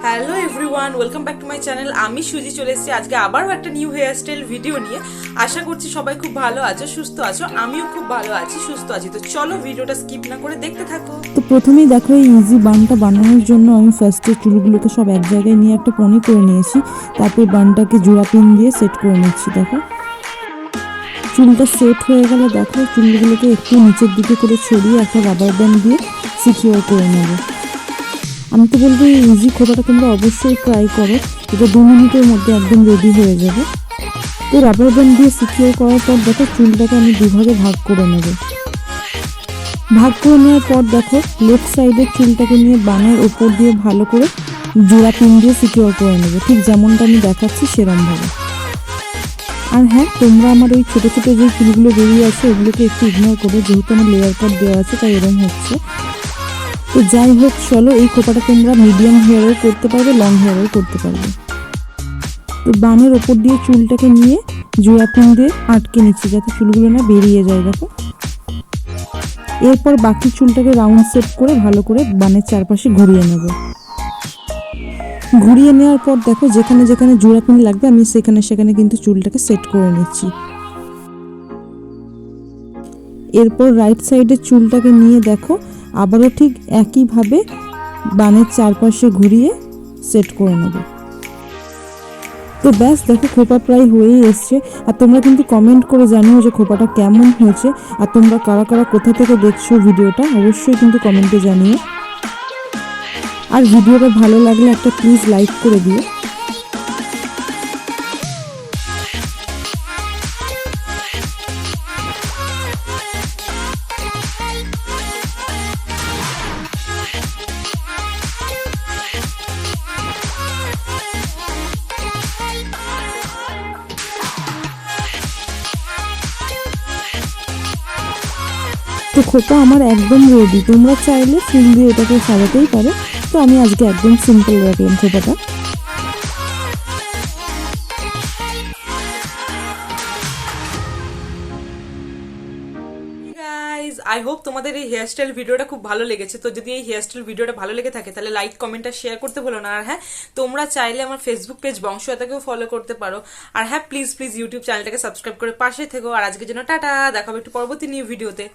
Hello everyone, welcome back to my channel. আমি সুজি চলে এসেছি আজকে আবারও একটা নিউ হেয়ার স্টাইল ভিডিও নিয়ে। আশা করছি সবাই খুব ভালো আছো, সুস্থ আছো। আমিও খুব ভালো আছি, সুস্থ আছি। তো চলো ভিডিওটা স্কিপ না করে দেখতে থাকো। তো প্রথমেই দেখো এই ইজি বানটা বানানোর জন্য আমি ফার্স্টে চুলগুলোকে সব এক জায়গায় নিয়ে একটা পনি করে নিয়েছি। তারপর বানটাকে জোড়া পিন দিয়ে সেট করে নিচ্ছি। দেখো চুলটা সেট হয়ে গেলে দেখো চুলগুলোকে একটু নিচের দিকে করে ছড়িয়ে একটা রাবার ব্যান্ড দিয়ে সিকিউর করে নেবো। আমি তো বলবো এই ইজি খোপাটা তোমরা অবশ্যই ট্রাই করো, এটা 2 মিনিটের মধ্যে একদম রেডি হয়ে যাবে। তো রাবার ব্যান্ড দিয়ে সিকিউর করার পর দেখো চুলটাকে আমি দুভাগে ভাগ করে নেব। ভাগ করে নেওয়ার পর দেখো লেফট সাইডের চুলটাকে নিয়ে বানের ওপর দিয়ে ভালো করে জোড়া পিন দিয়ে সিকিউর করে নেবো, ঠিক যেমনটা আমি দেখাচ্ছি সেরমভাবে। আর হ্যাঁ, তোমরা আমার ওই ছোটো ছোটো যে চুলগুলো বেরিয়ে আছে ওগুলোকে একটু ইগনোর করো, যেহেতু আমার লেয়ার কাট দেওয়া আছে তাই এরকম হচ্ছে। তো যাই হোক, চলো এই খোপাটা তোমরা মিডিয়াম হেয়ারও করতে পারবে, লং হেয়ারও করতে পারবে। তো বানের ওপর দিয়ে চুলটাকে নিয়ে জোড়া পিন দিয়ে আটকে নিচ্ছি যাতে চুলগুলো না বেরিয়ে যায়। দেখো এরপর বাকি চুলটাকে রাউন্ড শেপ করে ভালো করে বানের চারপাশে ঘুরিয়ে নেব। ঘুরিয়ে নেওয়ার পর দেখো যেখানে যেখানে জোড়া পিন লাগবে আমি সেখানে সেখানে কিন্তু চুলটাকে সেট করে নিচ্ছি। এরপর রাইট সাইডের চুলটাকে নিয়ে দেখো আবারও ঠিক একইভাবে বানের চারপাশে ঘুরিয়ে সেট করে নেব। তো ব্যাস দেখো খোপা প্রায় হয়েই এসছে। আর তোমরা কিন্তু কমেন্ট করে জানিও যে খোপাটা কেমন হয়েছে, আর তোমরা কারা কারা কোথা থেকে দেখছো ভিডিওটা অবশ্যই কিন্তু কমেন্টে জানিও। আর ভিডিওটা ভালো লাগলে একটা প্লিজ লাইক করে দিও। তো খোপা আমার একদম রেডি, তোমরা চাইলে ফুল দিয়ে এটাকে সাজাতেই পারো। তো আমি আজকে একদম সিম্পল রাখলাম খোপাটা। গাইজ, আই হোপ তোমাদের এই হেয়ার স্টাইল ভিডিওটা খুব ভালো লেগেছে। তো যদি এই হেয়ার স্টাইল ভিডিওটা ভালো লেগে থাকে তাহলে লাইক, কমেন্ট আর শেয়ার করতে ভুলো না। আর হ্যাঁ, তোমরা চাইলে আমার ফেসবুক পেজ বংশতাকেও ফলো করতে পারো। আর হ্যাঁ, প্লিজ প্লিজ ইউটিউব চ্যানেলটাকে সাবস্ক্রাইব করে পাশে থেকো। আর আজকের জন্য টাটা, দেখা হবে একটু পরবর্তী নিউ ভিডিওতে।